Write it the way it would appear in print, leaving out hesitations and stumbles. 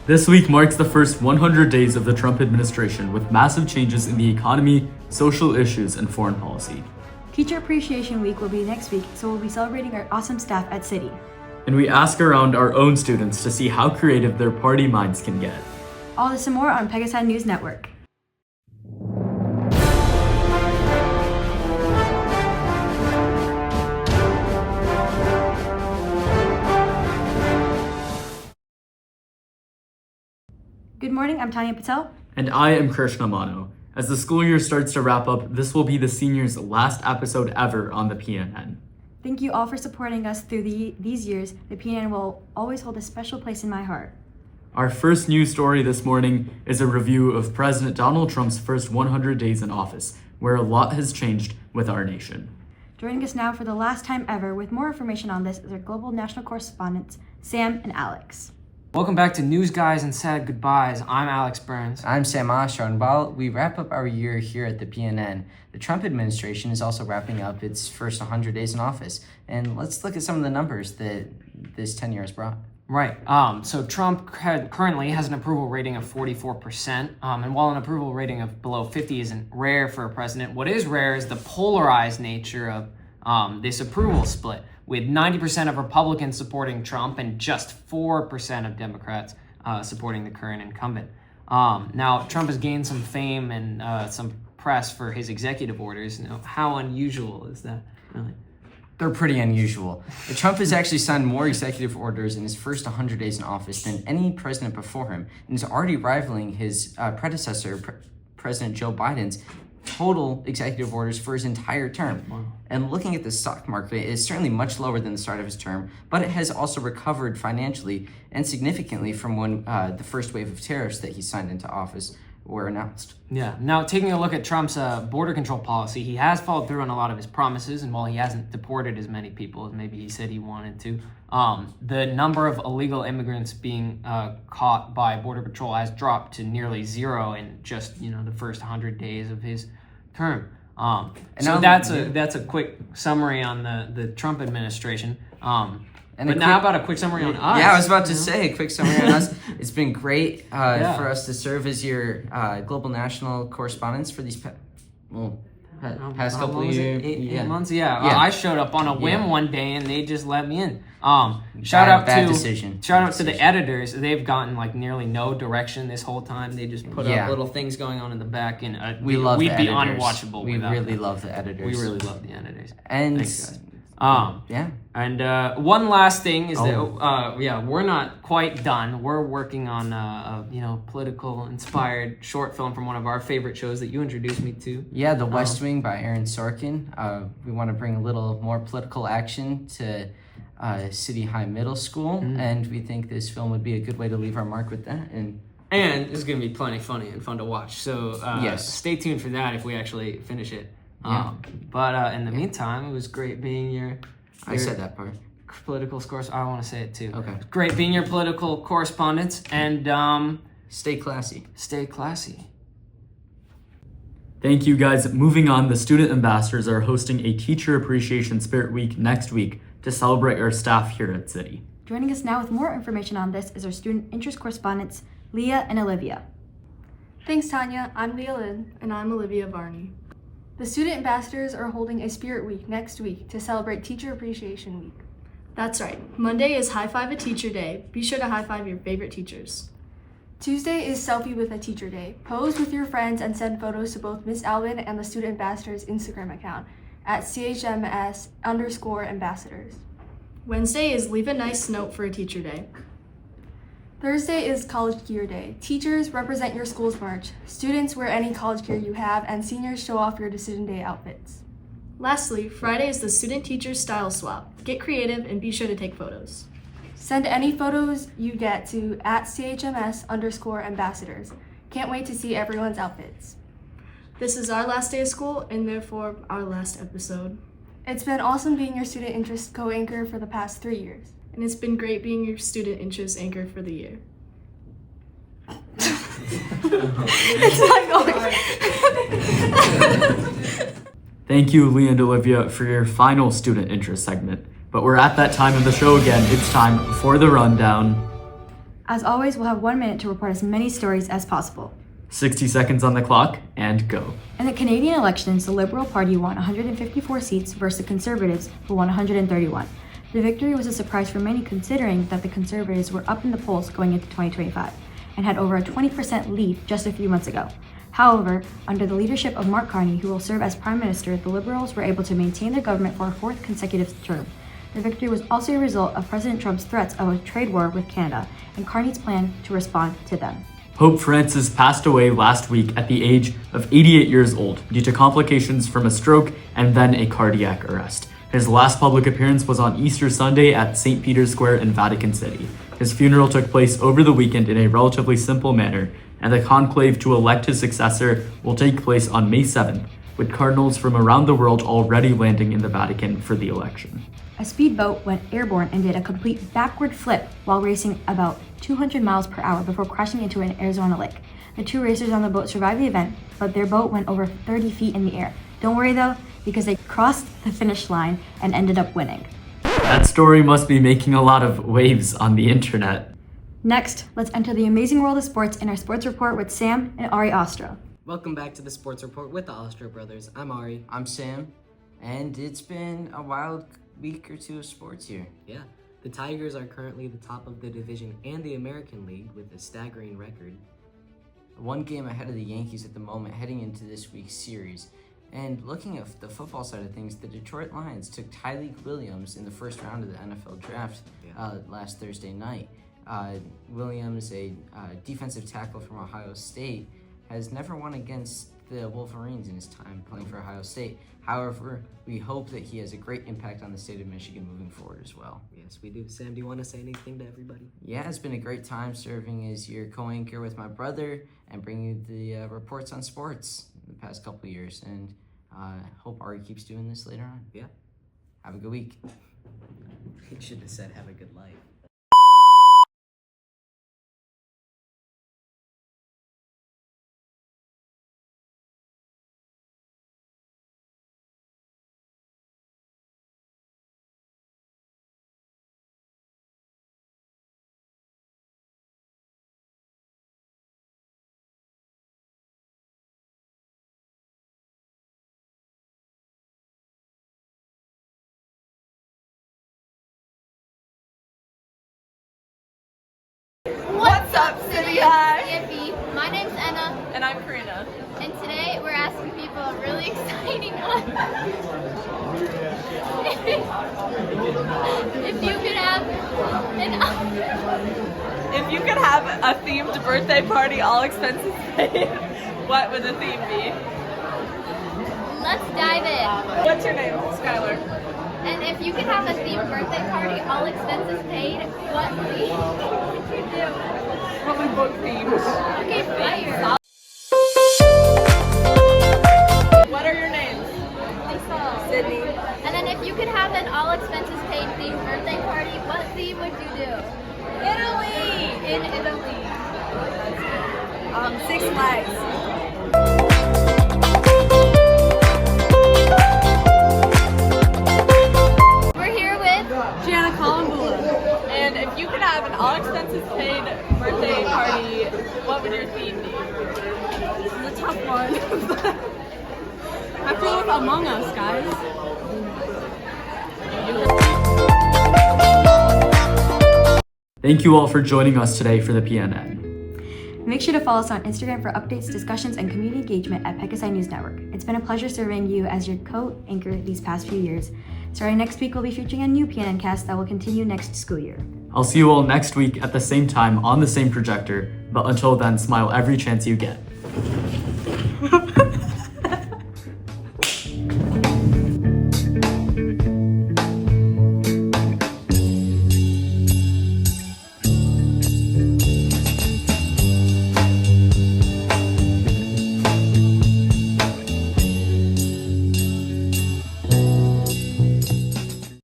This week marks the first 100 days of the Trump administration with massive changes in the economy, social issues, and foreign policy. Teacher Appreciation Week will be next week, so we'll be celebrating our awesome staff at City. And we ask around our own students to see how creative their party minds can get. All this and more on Pegasi News Network. Good morning, I'm Tanya Patel. And I am Krishna Mano. As the school year starts to wrap up, this will be the seniors' last episode ever on the PNN. Thank you all for supporting us through these years. The PNN will always hold a special place in my heart. Our first news story this morning is a review of President Donald Trump's first 100 days in office, where a lot has changed with our nation. Joining us now for the last time ever with more information on this is our global national correspondents, Sam and Alex. Welcome back to News Guys and Sad Goodbyes. I'm Alex Burns. I'm Sam Osher, and while we wrap up our year here at the PNN, the Trump administration is also wrapping up its first 100 days in office. And let's look at some of the numbers that this tenure has brought. Right. So Trump currently has an approval rating of 44%. And while an approval rating of below 50 isn't rare for a president, what is rare is the polarized nature of this approval split, with 90% of Republicans supporting Trump and just 4% of Democrats supporting the current incumbent. Now, Trump has gained some fame and some press for his executive orders. Now, how unusual is that, really? They're pretty unusual. Trump has actually signed more executive orders in his first 100 days in office than any president before him, and is already rivaling his predecessor, President Joe Biden's total executive orders for his entire term. Wow. And looking at the stock market, it is certainly much lower than the start of his term, but it has also recovered financially and significantly from when the first wave of tariffs that he signed into office were announced. Yeah. Now, taking a look at Trump's border control policy, he has followed through on a lot of his promises, and while he hasn't deported as many people as maybe he said he wanted to, the number of illegal immigrants being caught by Border Patrol has dropped to nearly zero in just the first 100 days of his term. So that's a quick summary on the Trump administration. But now how about a quick summary on us? Yeah, I was about to say a quick summary on us. It's been great for us to serve as your global national correspondents for these past couple of years. Eight months? Yeah. I showed up on a whim one day and they just let me in. Bad decision. Shout out to the editors. They've gotten nearly no direction this whole time. They just put up little things going on in the back, and we'd be unwatchable. We really love the editors. We really love the editors. And thanks, guys. And one last thing is that we're not quite done. We're working on a political inspired short film from one of our favorite shows that you introduced me to. Yeah, The West Wing by Aaron Sorkin. We want to bring a little more political action to City High Middle School, and we think this film would be a good way to leave our mark with that. And it's going to be plenty funny and fun to watch. So stay tuned for that if we actually finish it. But in the meantime, it was great being your I said that part. Political scores. I want to say it too. Okay. It's great being your political correspondent, and stay classy. Stay classy. Thank you, guys. Moving on, the student ambassadors are hosting a Teacher Appreciation Spirit Week next week to celebrate our staff here at City. Joining us now with more information on this is our student interest correspondents, Leah and Olivia. Thanks, Tanya. I'm Leah Lynn. And I'm Olivia Varney. The student ambassadors are holding a Spirit Week next week to celebrate Teacher Appreciation Week. That's right. Monday is High Five a Teacher Day. Be sure to high five your favorite teachers. Tuesday is Selfie with a Teacher Day. Pose with your friends and send photos to both Miss Alvin and the student ambassador's Instagram account at CHMS_ambassadors. Wednesday is Leave a Nice Note for a Teacher Day. Thursday is College Gear Day. Teachers, represent your school's merch. Students, wear any college gear you have, and seniors, show off your decision day outfits. Lastly, Friday is the Student Teacher Style Swap. Get creative and be sure to take photos. Send any photos you get to at CHMS_ambassadors. Can't wait to see everyone's outfits. This is our last day of school and therefore our last episode. It's been awesome being your student interest co-anchor for the past 3 years. And it's been great being your student interest anchor for the year. It's not going. Thank you, Leah and Olivia, for your final student interest segment. But we're at that time of the show again. It's time for the rundown. As always, we'll have 1 minute to report as many stories as possible. 60 seconds on the clock, and go. In the Canadian elections, the Liberal Party won 154 seats versus the Conservatives, who won 131. The victory was a surprise for many considering that the Conservatives were up in the polls going into 2025 and had over a 20% lead just a few months ago. However, under the leadership of Mark Carney, who will serve as Prime Minister, the Liberals were able to maintain their government for a 4th consecutive term. The victory was also a result of President Trump's threats of a trade war with Canada and Carney's plan to respond to them. Pope Francis passed away last week at the age of 88 years old due to complications from a stroke and then a cardiac arrest. His last public appearance was on Easter Sunday at St. Peter's Square in Vatican City. His funeral took place over the weekend in a relatively simple manner, and the conclave to elect his successor will take place on May 7th, with cardinals from around the world already landing in the Vatican for the election. A speedboat went airborne and did a complete backward flip while racing about 200 miles per hour before crashing into an Arizona lake. The 2 racers on the boat survived the event, but their boat went over 30 feet in the air. Don't worry though, because they crossed the finish line and ended up winning. That story must be making a lot of waves on the internet. Next, let's enter the amazing world of sports in our sports report with Sam and Ari Ostro. Welcome back to the Sports Report with the Ostro Brothers. I'm Ari. I'm Sam, and it's been a wild week or two of sports here. Yeah, the Tigers are currently the top of the division and the American League with a staggering record. 1 game ahead of the Yankees at the moment heading into this week's series. And looking at the football side of things, the Detroit Lions took Tyreek Williams in the first round of the NFL draft last Thursday night. Williams, a defensive tackle from Ohio State, has never won against the Wolverines in his time playing for Ohio State. However, we hope that he has a great impact on the state of Michigan moving forward as well. Yes, we do. Sam, do you want to say anything to everybody? Yeah, it's been a great time serving as your co-anchor with my brother and bringing you the reports on sports in the past couple of years. And hope Ari keeps doing this later on. Yeah. Have a good week. He should have said have a good life. What's up, City High? Yippee. My name's Anna, And I'm Karina. and today we're asking people a really exciting one. If you could have If you could have a themed birthday party, all expenses paid, what would the theme be? let's dive in. What's your name, Skylar? And if you could have a themed birthday party, all expenses paid, what theme would you do? Probably book themed. Okay, fire. What are your names? Lisa. Sydney. And then if you could have an all expenses paid themed birthday party, what theme would you do? Italy! In Italy. Six Flags. We're here with Gianna Columbula. And if you could have an all expenses paid birthday party, what would your theme be? This is a tough one. I feel with Among Us, guys. Thank you all for joining us today for the PNN. Make sure to follow us on Instagram for updates, discussions, and community engagement at Pegasi News Network. It's been a pleasure serving you as your co-anchor these past few years. Starting next week, we'll be featuring a new PNN cast that will continue next school year. I'll see you all next week at the same time on the same projector, but until then, smile every chance you get.